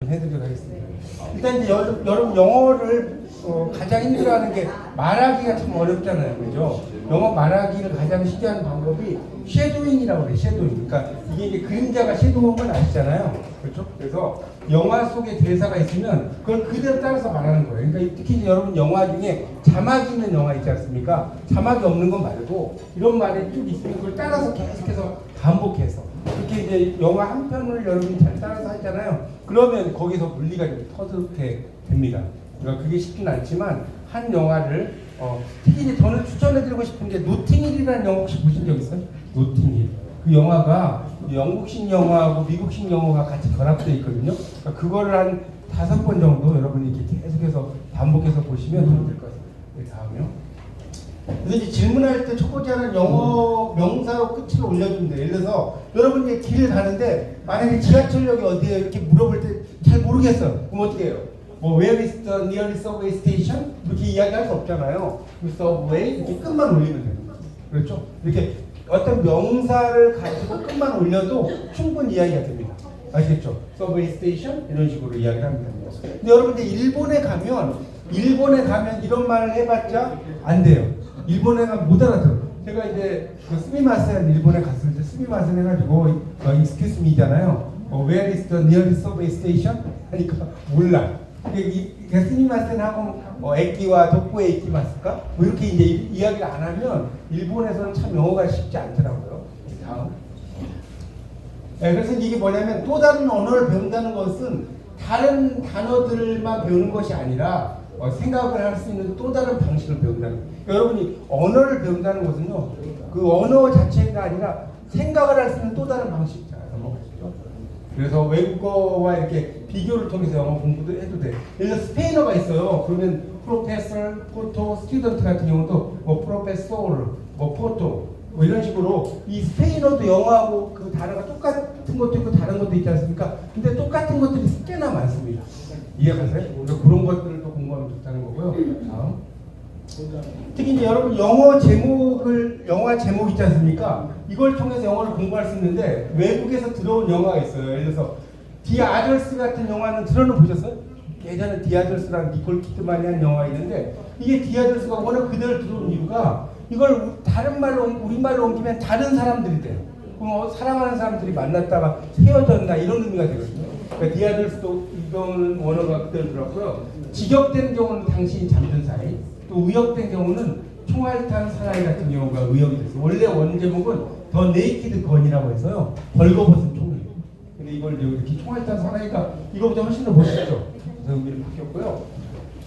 해드리도록 하겠습니다. 일단 이제 여러분 영어를 가장 힘들어하는 게 말하기가 참 어렵잖아요, 그죠? 영어 말하기를 가장 쉽게 하는 방법이 쉐도잉이라고 그래요. 쉐도잉. 그러니까 이게 이제 그림자가 쉐도우인 건 아시잖아요, 그렇죠? 그래서 영화 속에 대사가 있으면 그걸 그대로 따라서 말하는 거예요. 그러니까 특히 이제 여러분 영화 중에 자막이 있는 영화 있지 않습니까? 자막이 없는 거 말고 이런 말이 쭉 있으면 그걸 따라서 계속해서 반복해서 이렇게 이제 영화 한 편을 여러분이 잘 따라서 하잖아요. 그러면 거기서 물리가 좀 터득게 됩니다. 그러니까 그게 쉽진 않지만 한 영화를 특히 이제 저는 추천해드리고 싶은 게 노팅힐이라는 영화 혹시 보신 적 있어요? 노팅힐. 그 영화가 영국식 영화하고 미국식 영화가 같이 결합되어 있거든요. 그러니까 그거를 한 5번 정도 여러분이 이렇게 계속해서 반복해서 보시면 도움이 될 것 같아요. 네, 다음이요. 그래서 이제 질문할 때 첫 번째는 영어 명사로 끝을 올려주면 돼요. 예를 들어서 여러분이 길을 가는데 만약에 지하철역이 어디에 이렇게 물어볼 때 잘 모르겠어요. 그럼 어떻게 해요? 뭐 Where is the nearest subway station? 이렇게 이야기할 수 없잖아요. 그 subway 이렇게 끝만 올리면 돼요. 그렇죠? 이렇게 어떤 명사를 가지고 끝만 올려도 충분히 이야기가 됩니다. 아시겠죠? subway station 이런 식으로 이야기를 합니다. 근데 여러분 이제 일본에 가면 이런 말을 해봤자 안 돼요. 일본에 가면 못 알아들어요. 제가 이제 그 스미마센 일본에 갔을 때 스미마센 해가지고 excuse me잖아요. Where is the nearest subway station? 하니까 몰라. 그러니까 스미마센하고 에끼와 도쿄에 에끼마스까? 뭐 이렇게 이제 이야기를 안 하면 일본에서는 참 영어가 쉽지 않더라고요. 다음. 네, 그래서 이게 뭐냐면 또 다른 언어를 배운다는 것은 다른 단어들만 배우는 것이 아니라 생각을 할 수 있는 또 다른 방식을 배운다는 거예요. 여러분이 언어를 배운다는 것은요, 그 언어 자체가 아니라 생각을 할 수 있는 또 다른 방식이잖아요. 넘어가시죠. 그래서 외국어와 이렇게 비교를 통해서 영어 공부도 해도 돼. 예를 들어 스페인어가 있어요. 그러면 프로페서, 포토, 스튜던트 같은 경우도 프로페소르, 포토 뭐 이런 식으로 이 스페인어도 영어하고 그 단어가 똑같은 것도 있고 다른 것도 있지 않습니까? 근데 똑같은 것들이 꽤나 많습니다. 이해가세요? 그런 것들을 또 공부하면 좋다는 거고요. 다음. 특히 이제 여러분 영화 제목 있지 않습니까? 이걸 통해서 영어를 공부할 수 있는데 외국에서 들어온 영화가 있어요. 예를 들어서 디 아저스 같은 영화는 들어는 보셨어요? 예전에 디 아저스랑 니콜 키드만이 한 영화 있는데 이게 디 아저스가 워낙 그대로 들어온 이유가 이걸 다른 말로 우리말로 옮기면 다른 사람들이 돼요. 그럼 사랑하는 사람들이 만났다가 헤어졌나 이런 의미가 되거든요. 그러니까 디 아저스도 이거는 원어가 그대로 들었고요. 직역된 경우는 당신이 잠든 사이, 또 의역된 경우는 총알탄 사나이 같은 경우가 의역이 됐어요. 원래 원 제목은 더 네이키드 건이라고 해서요. 벌거벗은 총이에요. 근데 이걸 이렇게 총알탄 사나이가 이거보다 훨씬 더 멋있죠. 그래서 의미를 바뀌었고요.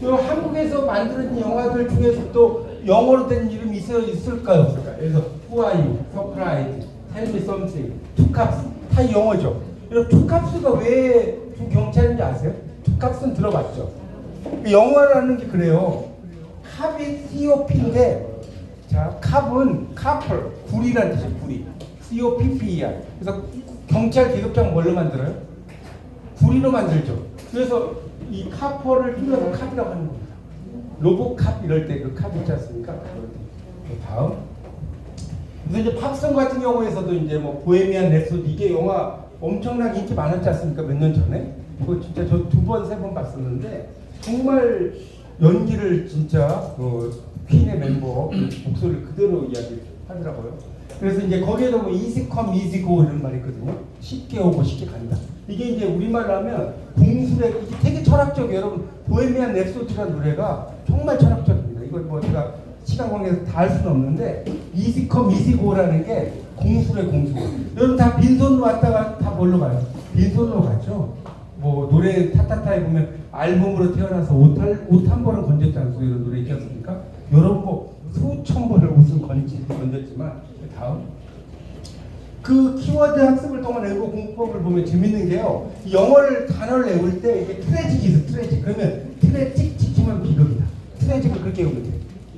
또 한국에서 만들어진 영화들 중에서 또 영어로 된 이름이 있을까요? 없을까요? 그래서 Who are you? Surprise, Tell me something, 투캅스 다 영어죠. 여러분 투캅스가 왜 두 경찰인지 아세요? 투캅스는 들어봤죠. 영어라는 게 그래요. 캅이 COP인데 자 캅은 카플, 구리라는 뜻이에요. 구리. COPPER. 그래서 경찰 계급장 뭘로 만들어요? 구리로 만들죠. 그래서 이 카퍼를 줄여서 캅이라고 하는 겁니다. 로보캅 이럴 때 그 캅 있지 않습니까? 다음. 그래서 이제 팝송 같은 경우에서도 이제 뭐 보헤미안 랩소디 이게 영화 엄청나게 인기 많았지 않습니까? 몇 년 전에. 이거 진짜 저 2번, 3번 봤었는데 정말 연기를 진짜 퀸의 mem버 목소리를 그대로 이야기하더라고요. 그래서 이제 거기에도 뭐 easy come, easy go 이런 말이 있거든요. 쉽게 오고 쉽게 간다. 이게 이제 우리말로 하면 공술의 이게 되게 철학적이에요. 여러분 보헤미안 랩소디라는 노래가 정말 철학적입니다. 이걸 뭐 제가 시간 관계에서 다 할 수는 없는데 easy come, easy go라는 게 공술의 공술. 여러분 다 빈손으로 왔다가 다 뭘로 가요? 빈손으로 가죠. 뭐 노래 타타타에 보면 알몸으로 태어나서 옷 한 벌은 건졌지 않고 이런 노래 있지 않습니까? 여러분 뭐 수천 벌을 옷은 건졌지만 다음 그 키워드 학습을 통한 외국어 공부법을 보면 재밌는 게요. 영어를 단어를 외울 때 이게 트래직이 있어. 트래직. 그러면 트래직 지키면 비극이다. 트래직을 그렇게 외우면 돼요.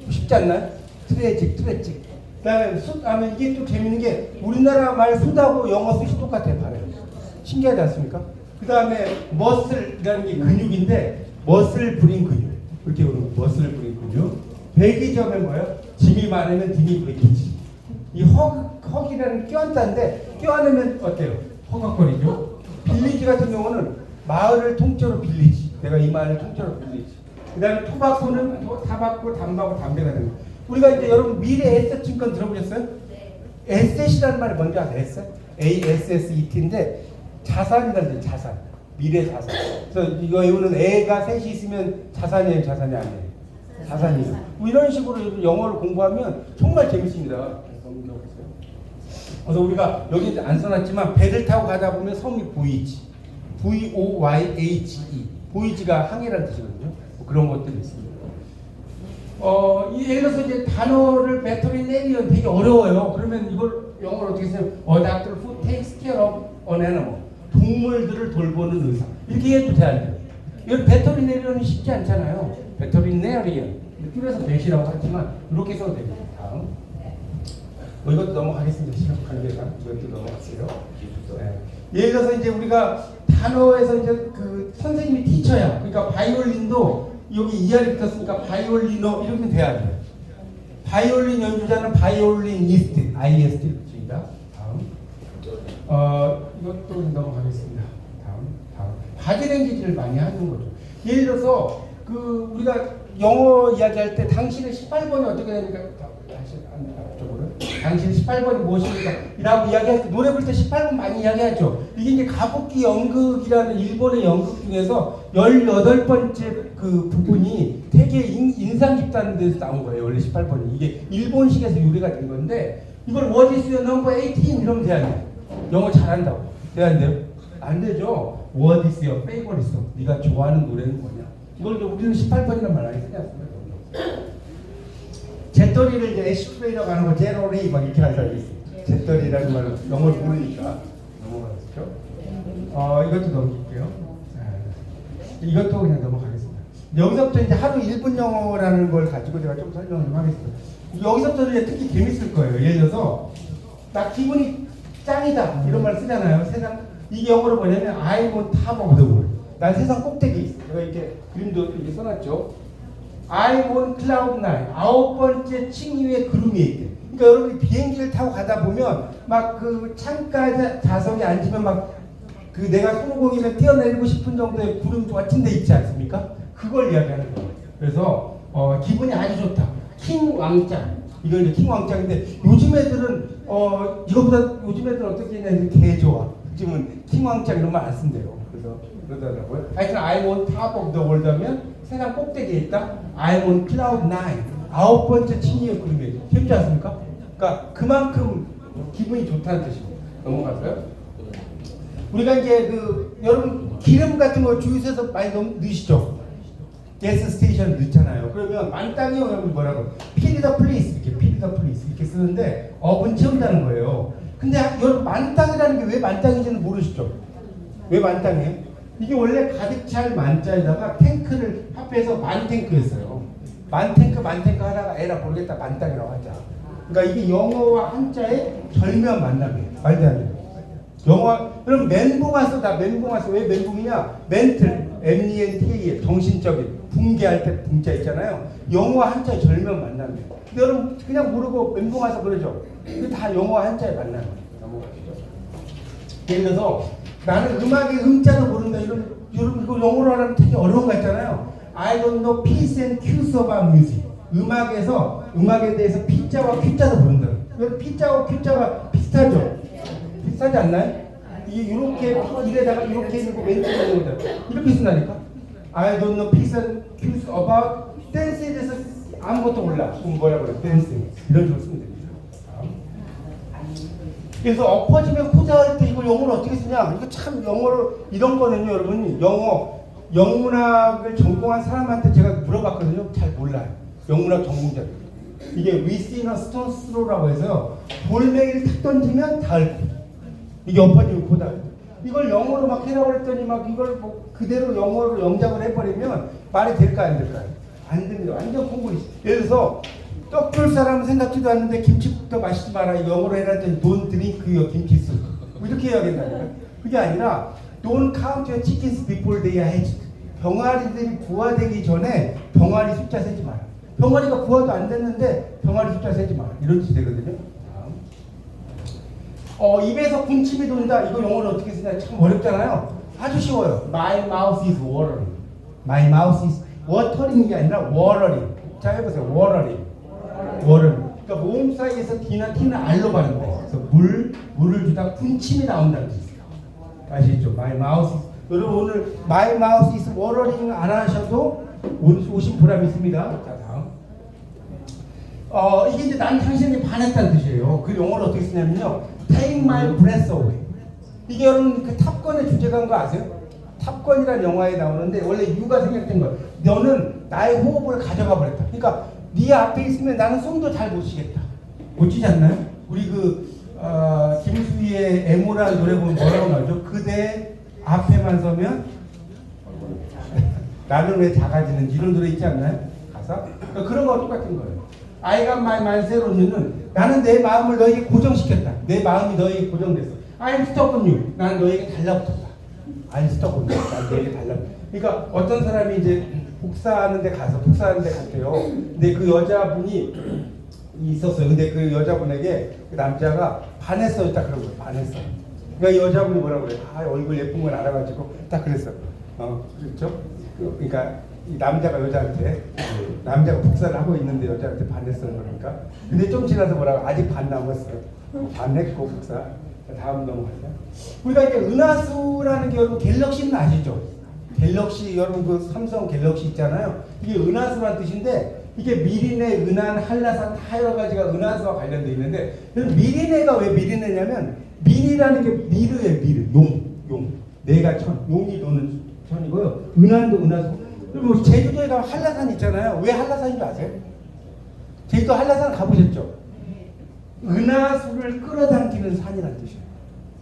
쉽지 않나요? 트래직. 그다음에 하면 이게 또 재밌는 게 우리나라 말 수다고 영어 숫이 똑같아요. 발음. 신기하지 않습니까? 그 다음에 머슬이라는 게 근육인데 머슬 브링 근육 이렇게 부르는 머슬 브링 근육. 배기점은 뭐예요? 짐이 많으면 등이 배기지. 이 헉이라는 껴안자인데 껴안으면 어때요? 허걱거리죠. 빌리지 같은 경우는 마을을 통째로 빌리지. 내가 이 마을을 통째로 빌리지. 그 다음에 토바코는 타바코, 담바고, 담배가 되는 거예요. 우리가 이제 여러분 미래 에셋 증권 들어보셨어요? 에셋이라는 말이 뭔지 아세요? 에셋? ASSET인데 자산이라는 데 자산. 미래 자산. 그래서 이거 외우는 애가 셋이 있으면 자산이에요, 자산이 아니에요? 자산이에요. 뭐 이런 식으로 영어를 공부하면 정말 재밌습니다. 그래서 우리가 여기 안 써놨지만 배를 타고 가다 보면 섬이 보이지. VOYHE. 보이지가 항해라는 뜻이거든요. 뭐 그런 것들이 있습니다. 예를 들어서 이제 단어를 베터리네리언 되게 어려워요. 그러면 이걸 영어로 어떻게 써요? A doctor who takes care of an animal. 동물들을 돌보는 의사. 이렇게 해도 돼요. 이건 베터리네리언이 쉽지 않잖아요. 베터리네리언. 줄여서 배시라고 하지만 이렇게 써도 됩니다. 다음. 이것도 넘어가겠습니다. 시간 관계상 이것도 넘어가세요. 네. 예를 들어서 이제 우리가 단어에서 이제 그 선생님이 티처야. 그러니까 바이올린도 여기 이하를 붙었으니까 바이올리노 이렇게 돼야 돼요. 바이올린 연주자는 바이올리니스트, IST 붙입니다. 다음. 이것도 넘어가겠습니다. 다음. 바디랭귀지를 많이 하는 거죠. 예를 들어서 그 우리가 영어 이야기할 때 당신의 18번이 어떻게 되니까 당신 18번이 무엇입니까? 이라고 이야기할 때 노래 부를 때 18번 많이 이야기하죠. 이게 이제 가부키 연극이라는 일본의 연극 중에서 18번째 그 부분이 되게 인상 깊다는 데서 나온 거예요. 원래 18번이. 이게 일본식에서 유래가 된 건데 이걸 What is your number 18 이러면 돼야 돼요. 영어 잘한다고. 돼야 안 돼요? 안 되죠. What is your favorite song? 네가 좋아하는 노래는 뭐냐? 이걸 우리는 18번이라는 말 많이 쓰지 않습니까? 잿더리를 이제 애쉬프레이라고 하는 거 제로리 막 이렇게 하는 사람이 있어요. 잿더리라는 말을 영어를 모르니까 넘어가겠죠. 이것도 넘길게요. 이것도 그냥 넘어가겠습니다. 여기서부터 이제 하루 1분 영어라는 걸 가지고 제가 좀 설명을 좀 하겠습니다. 여기서부터 이제 특히 재밌을 거예요. 예를 들어서 나 기분이 짱이다 이런 말 쓰잖아요. 세상 이게 영어로 뭐냐면 I'm on top of the world. 난 세상 꼭대기에 있어. 제가 이렇게 그림도 이렇게 써놨죠. I'm on cloud 9. 9번째 층 위에 구름이 있대. 그러니까 여러분이 비행기를 타고 가다 보면 막 그 창가 좌석에 앉으면 막 그 내가 손오공이면 뛰어내리고 싶은 정도의 구름 같은 데 있지 않습니까? 그걸 이야기하는 거예요. 그래서 기분이 아주 좋다. 킹 왕짱. 이걸 이제 킹 왕짱인데 요즘 애들은 이거보다 요즘 애들은 어떻게 했냐면 개 좋아. 요즘은 킹 왕짱 이런 말 안 쓴대요. 그래서 그러더라고요. 하여튼 I'm on top of the world 하면 세상 꼭대기에 있다. I'm on cloud 9. 9번째 층위의 구름이에요. 재밌지 않습니까? 그러니까 그만큼 기분이 좋다는 뜻입니다. 넘어가서요. 우리가 이제 그 여러분 기름 같은 거 주유소에서 많이 넣으시죠? 가스 스테이션 넣잖아요. 그러면 만땅이요 여러분 뭐라고? Fill the place 이렇게 Fill the place 이렇게 쓰는데 업은 채운다는 거예요. 근데 여러분 만땅이라는 게 왜 만땅인지는 모르시죠? 왜 만땅이에요? 이게 원래 가득 찰 만자에다가 탱크를 합해서 만탱크였어요. 만탱크 하다가 에라 모르겠다 만땅이라고 하자. 그러니까 이게 영어와 한자의 절묘한 만남이에요. 말도 안 돼요. 영어 그럼 멘붕 쓰다 멘붕 써. 왜 멘붕이냐? 멘틀 MENTAL 정신적인 붕괴할 때 붕자 있잖아요. 영어와 한자의 절묘한 만남이에요. 근데 여러분 그냥 모르고 멘붕 와서 그러죠. 그게 다 영어와 한자의 만남이에요. 넘어가시죠. 예를 들어서 나는 음악의 음자도 모른다. 여러분 이거 영어로 하면 되게 어려운 거 있잖아요. I don't know P's and Q's about music. 음악에 대해서 P자와 Q자도 모른다. P자와 Q자가 비슷하죠? 비슷하지 않나요? 이게 이렇게 이래다가 이렇게 있는 거 왼쪽에 있는 거다. 이렇게 쓴다니까? I don't know P's and Q's about dance에 대해서 아무것도 몰라. 그럼 뭐라 그래? dance. 이런 식으로 쓰면 됩니다. 그래서 엎어지면 코자할 때 이걸 영어로 어떻게 쓰냐? 이거 참 영어로 이런 거는요, 여러분 영문학을 전공한 사람한테 제가 물어봤거든요. 잘 몰라요. 영문학 전공자들. 이게 We sing a stone's throw라고 해서 돌멩이를 탁 던지면 닿을 거. 이게 엎어지면 코다. 이걸 영어로 막 해라고 했더니 막 이걸 뭐 그대로 영어로 영작을 해버리면 말이 될까요, 안 될까요? 안 됩니다. 완전 공부리. 예를 들어서 떡 줄 사람은 생각지도 않는데 김치부터 마시지 마라. 영어로 해라 했더니 don't drink your 김치수. 뭐 이렇게 해야 된다니까. 그게 아니라 don't count your chickens before they are hatched. 병아리들이 부화되기 전에 병아리 숫자 세지 마라. 병아리가 부화도 안 됐는데 병아리 숫자 세지 마라. 이런 뜻이 되거든요. 입에서 군침이 돈다. 이거 영어로 어떻게 쓰냐? 참 어렵잖아요. 아주 쉬워요. My mouth is watering. My mouth is watering이 아니라 watering. 자 해보세요. watering. 그러니까 모음 사이에서 D나 T는 R로 발음돼요. 그래서 물을 주다 군침이 나온다는 뜻이에요. 아시죠? My mouth is, 여러분 오늘 My mouth is watering 안 하셔도 오신 보람이 있습니다. 자 다음. 이게 이제 난 당신이 반했다는 뜻이에요. 그 용어를 어떻게 쓰냐면요. Take my breath away. 이게 여러분 그 탑건의 주제가인 거 아세요? 탑건이라는 영화에 나오는데 원래 이유가 생략된 거예요. 너는 나의 호흡을 가져가 버렸다. 그러니까 네 앞에 있으면 나는 숨도 잘 못 쉬겠다. 못 쉬지 않나요? 우리 김수희의 애모라는 노래 보면 뭐라고 나오죠? 그대 앞에만 서면 나는 왜 작아지는지 이런 노래 있지 않나요? 가사? 그러니까 그런 거와 똑같은 거예요. I got my mind set on you는 나는 내 마음을 너에게 고정시켰다. 내 마음이 너에게 고정됐어. I'm stuck on you. 나는 너에게 달라붙었다. I'm stuck on you. 난 너에게 달라붙었다. 그러니까 어떤 사람이 이제 복사하는 데 갔대요. 근데 그 여자분이 있었어요. 근데 그 여자분에게 그 남자가 반했어요. 딱 그런 거예요. 반했어. 그러니까 여자분이 뭐라고 그래? 얼굴 예쁜 걸 알아가지고 딱 그랬어. 그렇죠? 그러니까 이 남자가 여자한테 남자가 복사를 하고 있는데 여자한테 반했어요. 그러니까. 근데 좀 지나서 뭐라고? 아직 반 남았어요. 반했고 복사. 다음 넘어가죠. 우리가 이제 은하수라는 게 여러분 갤럭시는 아시죠? 갤럭시 여러분 그 삼성 갤럭시 있잖아요. 이게 은하수란 뜻인데 이게 미리네, 은한, 한라산 다 여러 가지가 은하수와 관련돼 있는데 미리네가 왜 미리네냐면 미리라는 게 미르예요. 미르, 용. 내가 천, 용이 노는 천이고요. 은한도 은하수. 그리고 제주도에 가면 한라산 있잖아요. 왜 한라산인 줄 아세요? 제주도 한라산 가보셨죠? 은하수를 끌어당기는 산이라는 뜻이에요.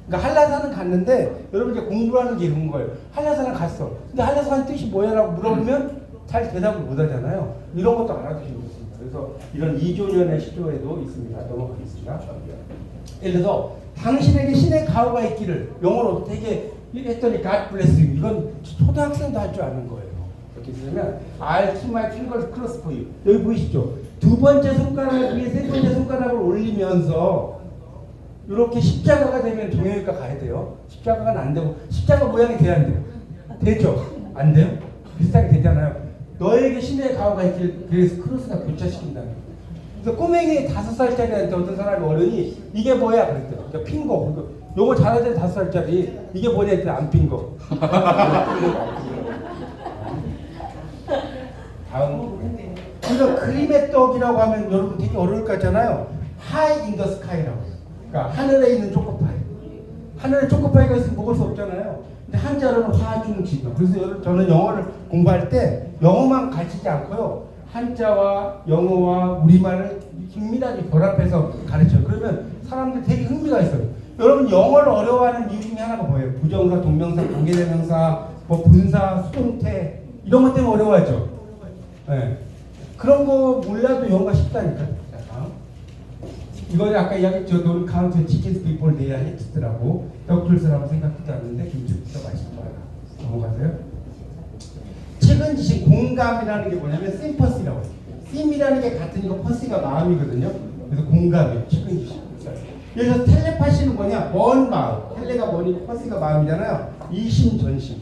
그러니까 한라산은 갔는데 여러분 이제 공부하는 게 이런 거예요. 한라산은 갔어. 근데 한라산 뜻이 뭐야라고 물어보면 잘 대답을 못 하잖아요. 이런 것도 알아두시면 좋습니다. 그래서 이런 2조년의 시조에도 있습니다. 넘어가겠습니다. 예를 들어서 당신에게 신의 가호가 있기를 영어로 되게 했더니 God bless you. 이건 초등학생도 할 줄 아는 거예요. 이렇게 쓰면 I'll keep my fingers crossed for you. 여기 보이시죠? 두 번째 손가락 위에 세 번째 손가락을 올리면서 이렇게 십자가가 되면 종교육과 가야 돼요. 십자가가 안 되고 십자가 모양이 돼야 안 돼요. 되죠? 안 돼요? 비슷하게 되잖아요. 너에게 신의 가호가 있길 그래서 크로스가 교차시킨다는 거예요. 그래서 꼬맹이 5살짜리한테 어떤 사람이 어른이 이게 뭐야 그랬대요. 그러니까 핀 거. 요거 잘하는 5살짜리 이게 뭐냐 했더니 안 핀 거. 다음. 그래서 그림의 떡이라고 하면 여러분 되게 어려울 것 같잖아요. High in the sky라고. 그러니까 하늘에 있는 초코파이. 하늘에 초코파이가 있으면 먹을 수 없잖아요. 근데 한자로는 화중지경. 그래서 여러분 저는 영어를 공부할 때 영어만 가르치지 않고요. 한자와 영어와 우리말을 긴밀하게 결합해서 가르쳐요. 그러면 사람들 되게 흥미가 있어요. 여러분 영어를 어려워하는 이유 중에 하나가 뭐예요? 부정사, 동명사, 관계대명사, 뭐 분사, 수동태 이런 것 때문에 어려워하죠. 네. 그런 거 몰라도 영어가 쉽다니까요. 이거 아까 이야기했죠. Don't count the chickens before they are hatched라고. 덕툴스라고 생각하지 않는데 김치부터 맛있는 거야. 넘어가세요. 최근 지식 공감이라는 게 뭐냐면 sympathy라고 해요. sim이라는 게 같은 이거 퍼시가 마음이거든요. 그래서 공감이에요. 최근 지식. 그래서 텔레파시는 뭐냐? 먼 마음. 텔레가 머니, 퍼시가 마음이잖아요. 이심전심.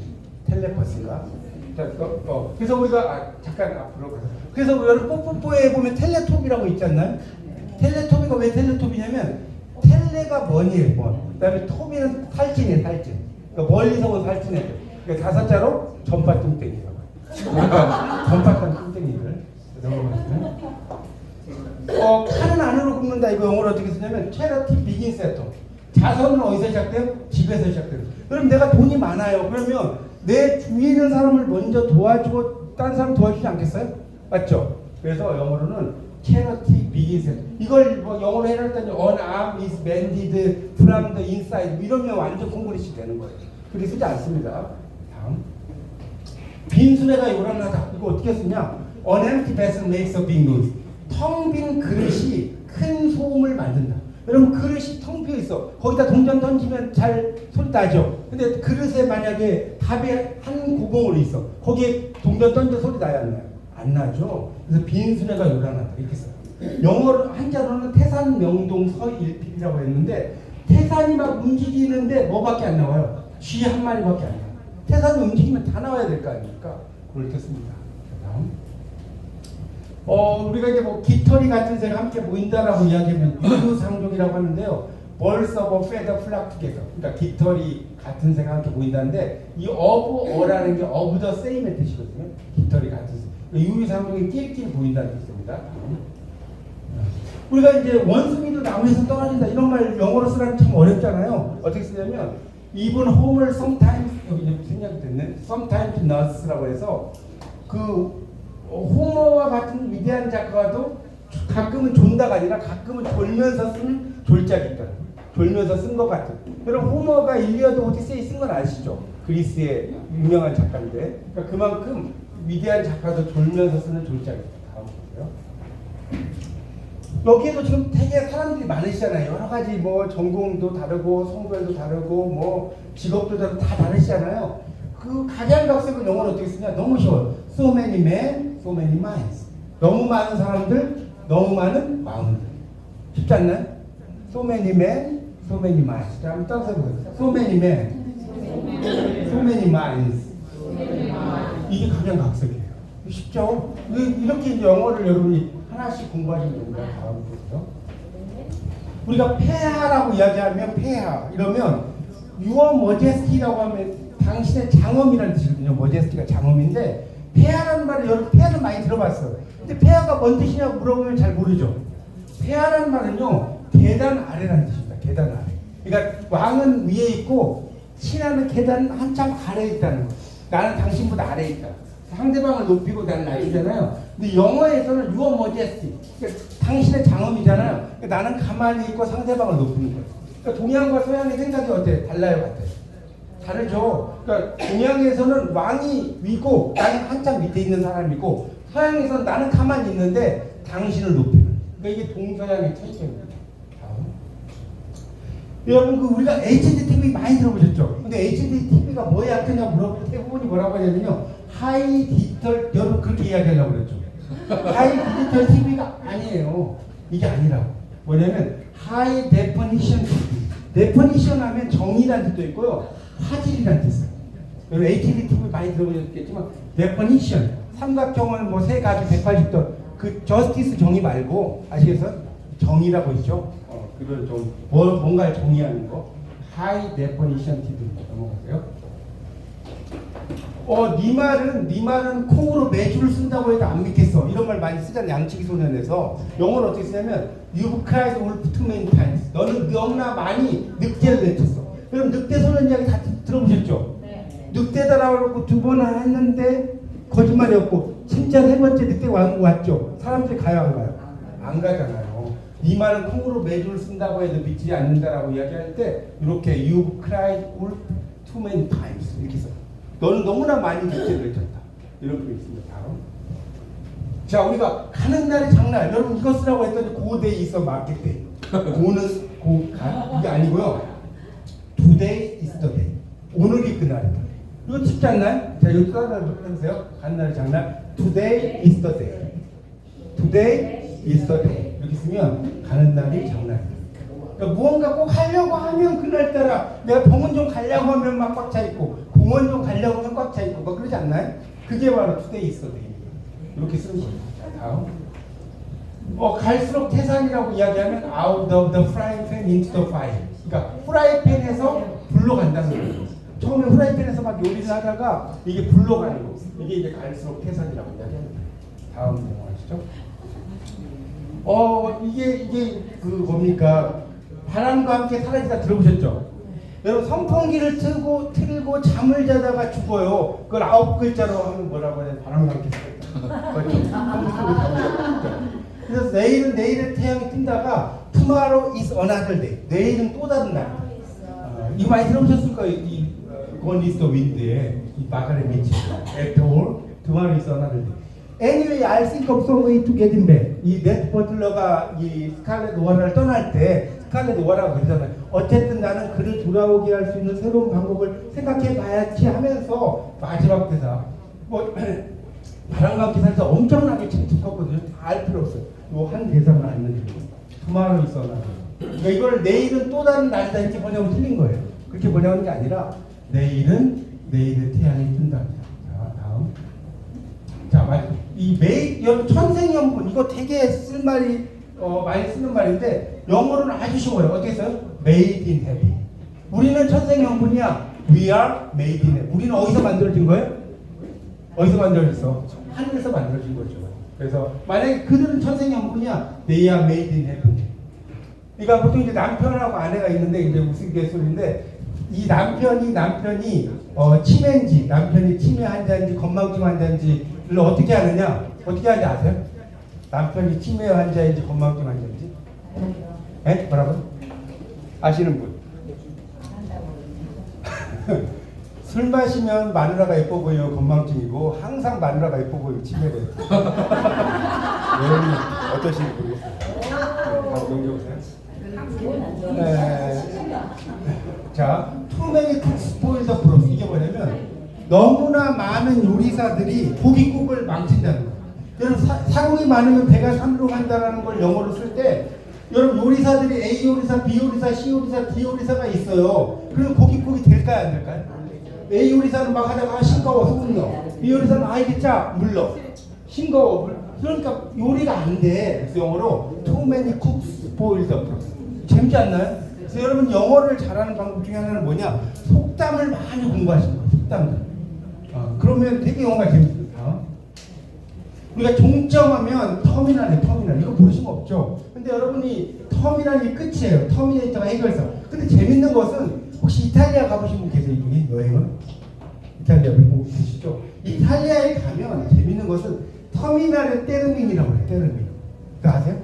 텔레파시가. 그래서 우리가 잠깐 앞으로 가서. 그래서 여러분 뽀뽀뽀에 보면 텔레톱이라고 있지 않나요? 텔레톱이가 왜 텔레톱이냐면 텔레가 머니에요. 먼. 그다음에 톱이는 살찐이에요. 살찐. 그러니까 멀리서 온 살찐 애들. 그러니까 5자로 전파뚱땡이라고. 전파뚱 뚱땡이를 넘어가시면. 칼은 안으로 굽는다. 이거 영어로 어떻게 쓰냐면 charity begins at home. 자선은 어디서 시작돼요? 집에서 시작돼요. 그럼 내가 돈이 많아요. 그러면 내 주위에 있는 사람을 먼저 도와주고 다른 사람 도와주지 않겠어요? 맞죠? 그래서 영어로는 charity begins at home. 이걸 뭐 영어로 해놨더니 an arm is mended from the inside 이러면 완전 콩글리시 되는 거예요. 그렇게 쓰지 않습니다. 다음. 빈수레가 요란하다. 이거 어떻게 쓰냐? An empty vessel makes a big noise. 텅 빈 그릇이 큰 소음을 만든다. 여러분 그릇이 텅 비어 있어. 거기다 동전 던지면 잘 소리 나죠. 근데 그릇에 만약에 답이 한 구멍으로 있어. 거기에 동전 던져 소리 나야 안 나요? 안 나죠. 그래서 빈수레가 요란하다 이렇게 써요. 영어로 한자로는 태산 명동 서일필이라고 했는데 태산이 막 움직이는데 뭐밖에 안 나와요? 쥐 한 마리밖에 안 나와요. 태산이 움직이면 다 나와야 될 거 아닙니까? 그걸 켰습니다. 다음. 우리가 이제 뭐 깃털이 같은 새가 함께 모인다라고 이야기하면 유유상종이라고 하는데요. Birds of a feather flock together. 그러니까 깃털이 같은 새가 함께 모인다는데 이 of 어라는 게 of the same의 뜻이거든요. 깃털이 같은 새. 유유상종이 끼리끼리 모인다는 뜻입니다. 우리가 이제 원숭이도 나무에서 떨어진다 이런 말 영어로 쓰라면 참 어렵잖아요. 어떻게 쓰냐면 even homer sometimes 여기 이제 생략이 됐네. sometimes nots라고 해서 그 호머와 같은 위대한 작가도 가끔은 존다가 아니라 가끔은 졸면서 쓰는 졸작이 있다. 졸면서 쓴 것 같은. 여러분 호머가 일리아드 오디세이 쓴 건 아시죠? 그리스의 유명한 작가인데 그러니까 그만큼 위대한 작가도 졸면서 쓰는 졸작이 있다. 다음 보세요. 여기에도 지금 되게 사람들이 많으시잖아요. 여러 가지 뭐 전공도 다르고 성별도 다르고 뭐 직업도 다르고 다 다르시잖아요. 그 각양각색을 영어로 어떻게 쓰냐? 너무 쉬워요. So many men, so many minds. 너무 많은 사람들, 너무 많은 마음들. 쉽지 않나요? So many men, so many minds. 자, 한번 따라서 해보세요. So many men, so many minds. 이게 각양각색이에요. 쉽죠? 이렇게 이제 영어를 여러분이 하나씩 공부하시면 됩니다. 다음 보세요. 우리가 폐하라고 이야기하면 폐하 이러면 Your Majesty라고 하면 당신의 장엄이라는 뜻이거든요. Majesty가 장엄인데 폐하라는 말을 여러분 폐하는 많이 들어봤어요. 근데 폐하가 뭔 뜻이냐고 물어보면 잘 모르죠. 폐하라는 말은요 계단 아래라는 뜻입니다. 계단 아래. 그러니까 왕은 위에 있고 신하는 계단 한참 아래에 있다는 거예요. 나는 당신보다 아래에 있다. 상대방을 높이고 나는 낮이잖아요. 근데 영어에서는 Your Majesty, 그러니까 당신의 장엄이잖아요. 그러니까 나는 가만히 있고 상대방을 높이는 거예요. 그러니까 동양과 서양의 생각이 어때요? 달라요, 같아요? 다르죠. 그러니까 동양에서는 왕이 위고 나는 한참 밑에 있는 사람이고 서양에서는 나는 가만히 있는데 당신을 높이는. 그러니까 이게 동서양의 차이점입니다. 여러분 그 우리가 HDTV 많이 들어보셨죠? 근데 HDTV가 뭐야 그냐 물어보면 대부분이 뭐라고 하냐면요 하이 디지털 여러분 그렇게 이야기하려고 그랬죠. 하이 디지털 TV가 아니에요. 이게 아니라고. 뭐냐면 하이 데퍼니션 TV. 데퍼니션 하면 정의라는 뜻도 있고요 화질이라는 뜻이에요. 여러분 HDTV 많이 들어보셨겠지만 데퍼니션 삼각형은 뭐 세 가지 180도 그 저스티스 정의 말고 아시겠어요? 정의라고 있죠. 그걸 좀 뭔가를 정의하는 거. 하이 데퍼니션 TV 넘어가세요. 네 말은 콩으로 매주를 쓴다고 해도 안 믿겠어. 이런 말 많이 쓰잖아요. 양치기 소년에서. 영어로 어떻게 쓰냐면 You've cried wolf too many times. 너는 너무나 많이 늑대를 내쳤어. 여러분 늑대 소년 이야기 다 들어보셨죠? 네. 늑대다라고 두 번을 했는데 거짓말이었고 진짜 세 번째 늑대 왔죠. 사람들이 가요 안 가요? 안 가잖아요. 네 말은 콩으로 매주를 쓴다고 해도 믿지 않는다라고 이야기할 때 이렇게 You've cried wolf too many times 이렇게 써. 너는 너무나 많이 늑대를 내쳤다. 이런 글이 있습니다. 다음. 자, 우리가 가는 날의 장날. 여러분 이거 쓰라고 했더니 고데이 있어 마켓데이. 고는 이게 아니고요. Today is the day. 오늘이 그날이다. 이거 쉽지 않나요? 자, 여기 써주세요. 가는 날의 장날. Today is the day. Today is the day. 이렇게 쓰면 가는 날이 장날이다. 그러니까 무언가 꼭 하려고 하면 그날따라 내가 병원 좀 가려고 하면 막 꽉 차 있고 공원 좀 가려고 하면 꽉 차 있고 막 그러지 않나요? 그게 바로 Today is the day. 이렇게 쓰는 거예요. 자, 다음. 갈수록 태산이라고 이야기하면 out of the frying pan into the fire. 그러니까 프라이팬에서 불로 간다는 거예요. 처음에 프라이팬에서 막 요리를 하다가 이게 불로 가는 거. 이게 이제 갈수록 태산이라고 이야기합니다. 다음 넘어가시죠. 이게 그 뭡니까? 바람과 함께 사라지다 들어보셨죠? 여러분 선풍기를 틀고 잠을 자다가 죽어요. 그걸 9글자로 하면 뭐라고 해야 돼? 바람과 함께 사라지다. 그렇죠? 그래서 내일은 태양이 뜬다가 tomorrow is another day. 내일은 또 다른 날. 이거 많이 들어보셨을 거예요. 이 Gone is the Wind의 이 마가렛 미치. After all, tomorrow is another day. Anyway, I'll think of some way to get him back. 이 넷 버틀러가 이 스칼렛 오하라를 떠날 때 스칼렛 오하라가 그러잖아요. 어쨌든 나는 그를 돌아오게 할 수 있는 새로운 방법을 생각해 봐야지 하면서 마지막 대사 뭐 바람과 함께 살짝 엄청나게 두껍거든요. 다 알 필요 없어요. 요 한 대사만 알면 돼요. 투마로 있어나. 그러니까 이걸 내일은 또 다른 날이다 이렇게 번역하면 틀린 거예요. 그렇게 번역하는 게 아니라 내일은 내일의 태양이 뜬다. 자, 다음. 자, 여러분 천생연분 이거 되게 쓸 말이 많이 쓰는 말인데 영어로는 아주 쉬워요. 어떻게 써요? Made in heaven. 우리는 천생연분이야. We are made in heaven. 우리는 어디서 만들어진 거예요? 어디서 만들어졌어? 하늘에서 만들어진 거죠. 그래서 만약에 그들은 천생연분이야. They are made in heaven. 그러니까 보통 이제 남편하고 아내가 있는데 이제 우스갯소리인데 이 남편이 치매인지 남편이 치매 환자인지 건망증 환자인지를 어떻게 하느냐? 어떻게 하는지 아세요? 남편이 치매 환자인지 건망증 환자인지? 에? 뭐라고요? 아시는 분? 술 마시면 마누라가 예뻐 보여 건망증이고 항상 마누라가 예뻐 보여 치매래. 여러분 어떠신지 모르겠어요. 바로 넘겨보세요. 네. 자, too many cooks spoil the broth. 이게 뭐냐면 너무나 많은 요리사들이 고깃국을 망친다는 거예요. 여러분 사공이 많으면 배가 산으로 간다라는 걸 영어로 쓸 때 여러분 요리사들이 A 요리사, B 요리사, C 요리사, D 요리사가 있어요. 그럼 고깃국이 될까요 안 될까요? A 요리사는 막 하다가 싱거워 소금 넣어. B 요리사는 이게 짜 물 넣어. 싱거워 물. 그러니까 요리가 안 돼. 그래서 영어로 too many cooks spoil the broth. 재밌지 않나요? 그래서 여러분 영어를 잘하는 방법 중에 하나는 뭐냐? 속담을 많이 공부하시는 거예요. 속담들. 그러면 되게 영어가 재밌습니다. 우리가 종점하면 터미널이에요. 터미널. 이거 모르시면 없죠. 근데 여러분이 터미널이 끝이에요. 터미네이터가 해결사. 근데 재밌는 것은 혹시 이탈리아 가보신 분 계세요? 이 중에 여행을? 이탈리아 분 계시죠? 이탈리아에 가면 재밌는 것은 터미널의 테르민이라고 해요. 테르민. 그거 아세요?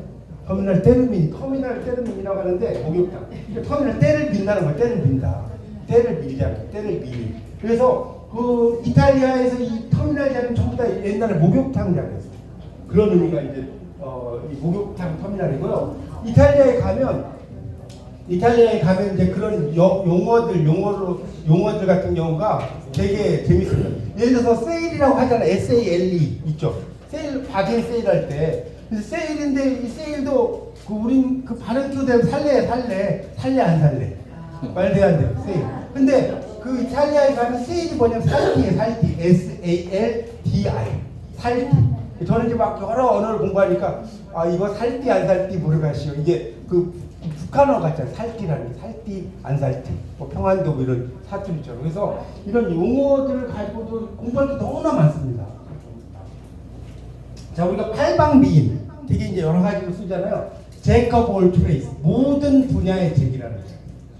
터미널 테르민이라고 하는데 목욕탕. 터미널 때를 민다는 거예요. 때를 민다. 때를 밀자. 때를 밀. 그래서 그 이탈리아에서 이 터미널 자리는 전부 다 옛날에 목욕탕 자리였어요. 그런 의미가 이제 이 목욕탕 터미널이고요. 이탈리아에 가면 이제 그런 용어들 같은 경우가 되게 재밌습니다. 예를 들어서 세일이라고 하잖아요. SALE 있죠. 세일 바겐 세일할 때. 세일인데 이 세일도 우린 그 발음 그대로 살래 안 살래 말도 안 돼. 세일. 근데 그 이탈리아에 가면 세일이 뭐냐면 살티예요. 살티. SALTI. 살티. 저는 이제 막 여러 언어를 공부하니까 이거 살티 안 살티 모르겠어요. 이게 그 북한어 같잖아요. 살티라는 게 살티 안 살티. 뭐 평안도 뭐 이런 사투리처럼. 그래서 이런 용어들을 가지고도 공부할 게 너무나 많습니다. 자, 우리가 팔방미인 되게 이제 여러 가지로 쓰잖아요. 잭 오브 올 트레이스. 모든 분야의 잭이라는 거죠.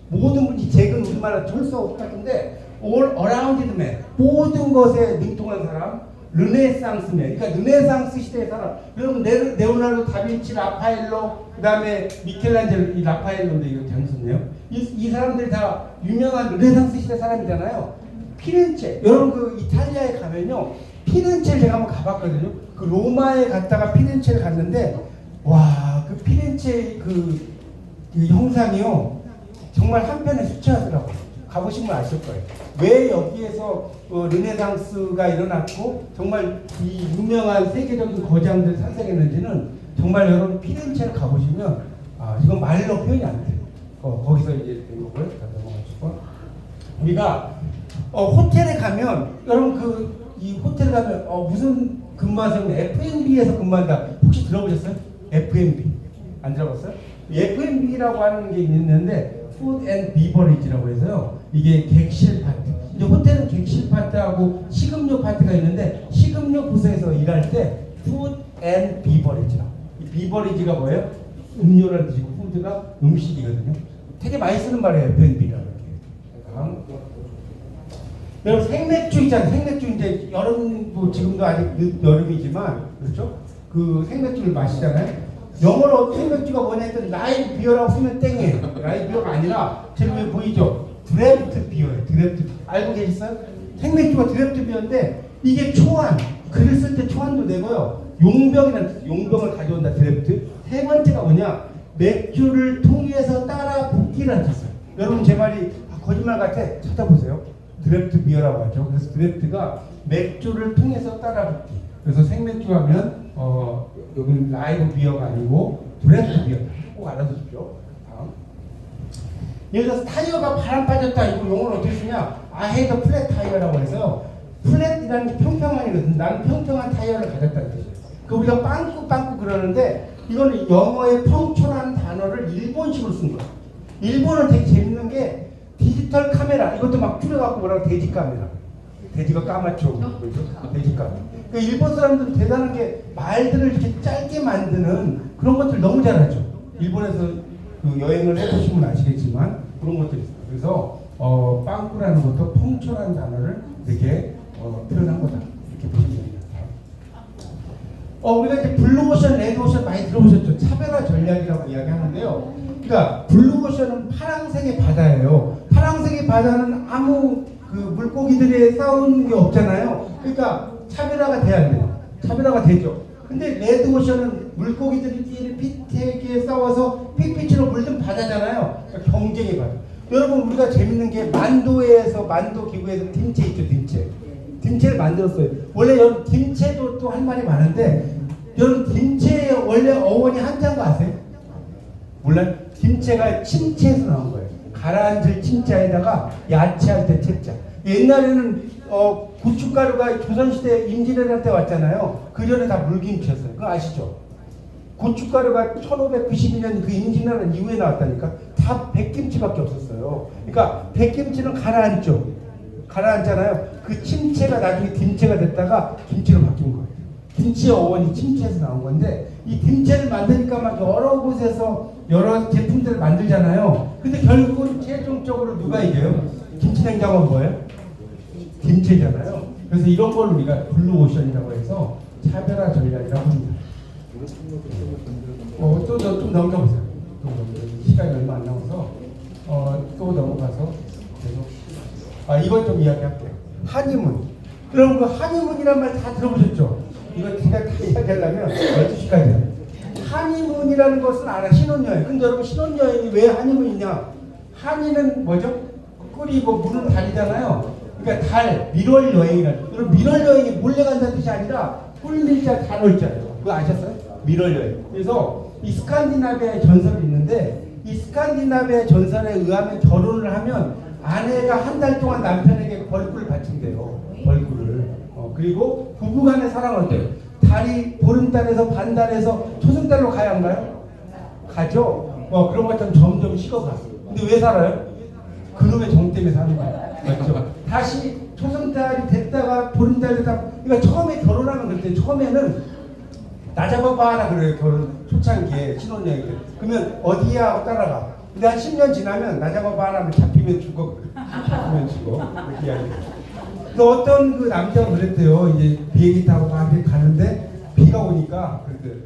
모든 분이 잭은 우리말로 줄 수 없다는데 all around the man. 모든 것에 능통한 사람. 르네상스맨. 그러니까 르네상스 시대의 사람. 여러분 레오나르도 다빈치, 라파엘로, 그다음에 미켈란젤로. 이 라파엘로인데 이거 잘못 썼네요. 이 사람들이 다 유명한 르네상스 시대 사람이잖아요. 피렌체. 여러분 그 이탈리아에 가면요. 피렌체를 제가 한번 가봤거든요. 그 로마에 갔다가 피렌체를 갔는데 와, 그 피렌체 그 형상이요 정말 한편에 수치하더라고요. 가보신 분 아실 거예요. 왜 여기에서 르네상스가 일어났고 정말 이 유명한 세계적인 거장들 탄생했는지는 정말 여러분 피렌체를 가보시면 이건 말로 표현이 안 돼요. 거기서 이제 된 거고요. 넘어가시고 우리가 호텔에 가면 여러분 이 호텔에 가면 무슨 근무하세요? F&B에서 근무한다. 혹시 들어보셨어요? F&B 안 들어봤어요? F&B라고 하는 게 있는데 Food and Beverage라고 해서요. 이게 객실 파트. 이제 호텔은 객실 파트하고 식음료 파트가 있는데 식음료 부서에서 일할 때 Food and Beverage라. 이 Beverage가 뭐예요? 음료라는 뜻이고 푸드가 음식이거든요. 되게 많이 쓰는 말이에요. F&B라는 게. 여러분 생맥주 있잖아요. 생맥주 이제 여름도 지금도 아직 늦 여름이지만 그렇죠? 그 생맥주를 마시잖아요. 영어로 생맥주가 뭐냐 했더니 라이브 비어라고 쓰면 땡이에요. 라이브 비어가 아니라 지금 여기 보이죠? 드래프트 비어예요. 드래프트. 알고 계셨어요? 생맥주가 드래프트 비어인데 이게 초안. 글을 쓸 때 초안도 되고요. 용병을 가져온다. 드래프트. 세 번째가 뭐냐? 맥주를 통해서 따라 붓기라는 뜻이에요. 여러분 제 말이 거짓말 같아. 찾아보세요. 드래프트 비어라고 하죠. 그래서 드래프트가 맥주를 통해서 따라 붓기. 그래서 생맥주 하면 여기는 라이브 비어가 아니고 드래프트 비어. 꼭 알아두십시오. 다음. 예를 들어서 타이어가 바람 빠졌다. 이거 용어를 어떻게 쓰냐? I had a flat tire라고 해서 플랫이라는 게 평평한이거든. 나는 평평한 타이어를 가졌다는 뜻이에요. 그 우리가 빵꾸 그러는데 이거는 영어의 펑츄라는 단어를 일본식으로 쓴 거야. 일본은 되게 재밌는 게 디지털 카메라 이것도 막 줄여갖고 뭐라고 돼지 카메라. 돼지가 까맣죠. 돼지 카메라. 그러니까 일본 사람들은 대단한 게 말들을 이렇게 짧게 만드는 그런 것들 너무 잘하죠. 일본에서 그 여행을 해보시면 아시겠지만 그런 것들이 있어요. 그래서 빵꾸라는 것도 펑츄라는 단어를 이렇게 표현한 거다. 이렇게 보시면 됩니다. 우리가 이제 블루오션, 레드오션 많이 들어보셨죠? 차별화 전략이라고 이야기하는데요. 그러니까 블루오션은 파란색의 바다예요. 파란색의 바다는 아무 그 물고기들이 싸우는 게 없잖아요. 그러니까 차별화가 돼야 안 돼요. 차별화가 되죠. 근데 레드오션은 물고기들이 피태기에 싸워서 핏빛으로 물든 바다잖아요. 그러니까 경쟁의 바다. 여러분 우리가 재밌는 게 만도 기구에서 딤체 있죠, 딤체. 딤체를 만들었어요. 원래 여러분 딤체도 또 할 말이 많은데 여러분 딤체의 원래 어원이 한자인 거 아세요? 몰라요? 딤체가 침체에서 나온 거예요. 가라앉을 침자에다가 야채할 때 채자. 옛날에는 고춧가루가 조선시대 임진왜란 때 왔잖아요. 그 전에 다 물김치였어요. 그거 아시죠? 고춧가루가 1592년 그 임진왜란 이후에 나왔다니까. 다 백김치밖에 없었어요. 그러니까 백김치는 가라앉죠. 가라앉잖아요. 그 침체가 나중에 딤체가 됐다가 김치로 바뀐 거예요. 김치의 어원이 침체에서 나온 건데 이 김치를 만드니까 막 여러 곳에서 여러 제품들을 만들잖아요. 근데 결국은 최종적으로 누가 이겨요? 김치냉장고는 뭐예요? 김치잖아요. 그래서 이런 걸 우리가 블루오션이라고 해서 차별화 전략이라고 합니다. 또 좀 넘겨보세요. 시간이 얼마 안 남아서 또 넘어가서 계속 이걸 좀 이야기할게요. 한의문. 여러분 그 한의문이란 말 다 들어보셨죠? 이거 제가 다 이야기하려면 12시까지요. 한의문이라는 것은 알아. 신혼여행. 근데 여러분 신혼여행이 왜 한의문이냐? 한의는 뭐죠? 꿀이고 물은 달이잖아요. 그러니까 달, 밀월 여행이라는. 여러분 밀월 여행이 몰래 간다는 뜻이 아니라 꿀밀자 달월자예요. 그거 아셨어요? 밀월 여행. 그래서 이 스칸디나비아의 전설이 있는데 이 스칸디나비아의 전설에 의하면 결혼을 하면 아내가 한 달 동안 남편에게 벌꿀을 바친대요. 벌꿀을. 그리고 부부간의 사랑은 어때요? 달이 보름달에서 반달에서 초승달로 가야 한가요? 가죠. 그런 것처럼 점점 식어가. 근데 왜 살아요? 그놈의 정 때문에 사는 거예요. 맞죠? 다시 초승달이 됐다가 보름달 됐다가 그러니까 처음에 결혼하면 그때 처음에는 나 잡아봐라 그래요. 결혼 초창기에 신혼여행 때. 그러면 어디야 하고 따라가. 근데 한 10년 지나면 나 잡아봐라 하면 잡히면 죽어. 잡히면 죽어. 이렇게 이야기해요. 그래서 어떤 그 남자가 그랬대요. 이제 비행기 타고 막 가는데 비가 오니까 그랬대요.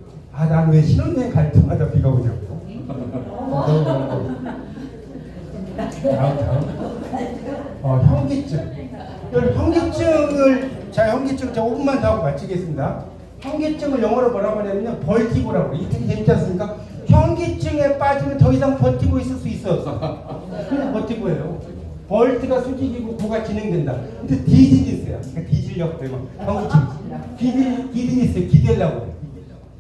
난 왜 신혼여행 갈 때마다 비가 오냐고. 다음. 현기증. 현기증을 현기증 제가 5분만 더 하고 마치겠습니다. 현기증을 영어로 뭐라고 하냐면요. 벌티고라고. 이게 되게 재밌지 않습니까? 현기증에 빠지면 더 이상 버티고 있을 수 있어. 그냥 버티고예요. 벌트가 수직이고 고가 진행된다. 근데 디즈니스야. 그러니까 디질력 되고 현기증. 디즈니스 기대려고.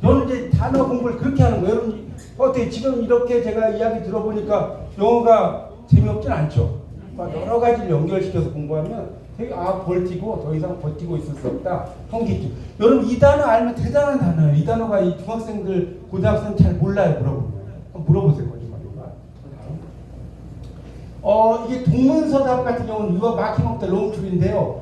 저는 이제 단어 공부를 그렇게 하는 거예요. 여러분 어때? 지금 이렇게 제가 이야기 들어보니까 영어가 재미없진 않죠. 막 여러 가지를 연결시켜서 공부하면 되게 벌티고 더 이상 버티고 있을 수 없다. 현기증. 여러분 이 단어 알면 대단한 단어예요. 이 단어가 이 중학생들 고등학생 잘 몰라요. 물어보세요. 이게 동문서답 같은 경우는 유어 마킹 오브 더 롱툴인데요.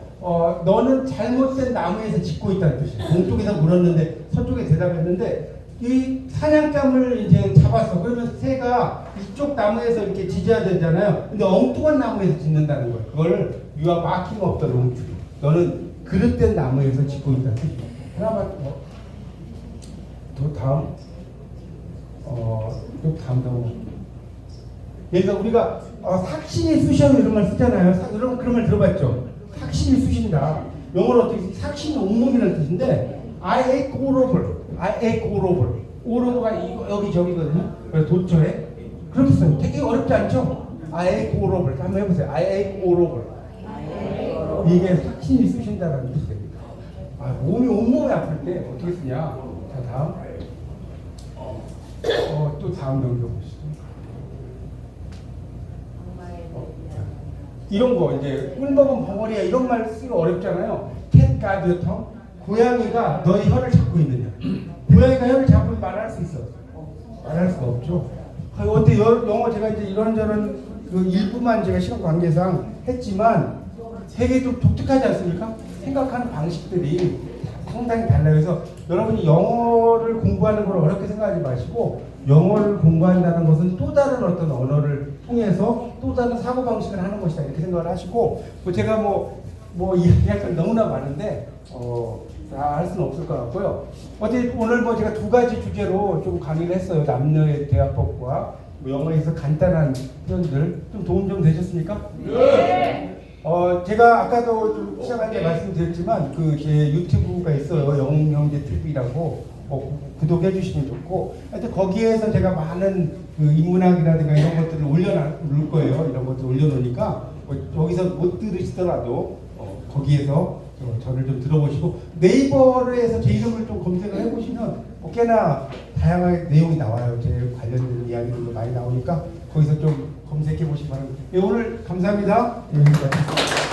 너는 잘못된 나무에서 짓고 있다는 뜻이에요. 동쪽에서 물었는데 서쪽에 대답했는데 이 사냥감을 이제 잡았어. 그러면 새가 이쪽 나무에서 이렇게 짖어야 되잖아요. 근데 엉뚱한 나무에서 짖는다는 거예요. 그걸 유어 마킹 오브 더 롱툴. 너는 그릇된 나무에서 짓고 있다는 뜻이에요. 하나만 또 다음. 또 다음. 그래서 우리가 삭신이 쑤셔 이런 말 쓰잖아요. 여러분 그런 말 들어봤죠? 삭신이 쑤신다. 영어로 어떻게 삭신이 온몸이라는 뜻인데 I ate all over. I ate all over. all over가 여기 저기거든요. 그래서 도처에 그렇게 써요. 되게 어렵지 않죠? I ate all over. 한번 해보세요. I ate all over. 이게 삭신이 쑤신다라는 뜻이 됩니다. 온몸이 아플 때 어떻게 쓰냐? 자 다음. 또 다음 넘겨보시죠. 이런 거 이제 꿀먹은 벙어리야 이런 말 쓰기 어렵잖아요. 캣 가드 텅 고양이가 너의 혀를 잡고 있느냐. 고양이가 혀를 잡으면 말할 수 있어. 말할 수가 없죠. 어때 영어 제가 이제 이런저런 그 일부만 제가 시간 관계상 했지만 되게 좀 독특하지 않습니까? 생각하는 방식들이 상당히 달라요. 그래서 여러분이 영어를 공부하는 걸 어렵게 생각하지 마시고 영어를 공부한다는 것은 또 다른 어떤 언어를 통해서 또 다른 사고방식을 하는 것이다 이렇게 생각을 하시고 제가 이야기할 건 너무나 많은데 다 할 수는 없을 것 같고요. 어제 오늘 제가 두 가지 주제로 좀 강의를 했어요. 남녀의 대화법과 영어에서 간단한 표현들 좀 도움 좀 되셨습니까? 네. 제가 아까도 좀 시작할 때 말씀드렸지만 그 제 유튜브가 있어요. 영웅형제 TV라고 구독해 주시면 좋고 하여튼 거기에서 제가 많은 그 인문학이라든가 이런 것들을 올려놓을 거예요. 이런 것들 올려놓으니까 여기서 못 들으시더라도 거기에서 저를 좀 들어보시고 네이버에서 제 이름을 좀 검색을 해보시면 꽤나 다양한 내용이 나와요. 제 관련된 이야기들도 많이 나오니까 거기서 좀 검색해 보시기 바랍니다. 오늘 감사합니다. 여기까지.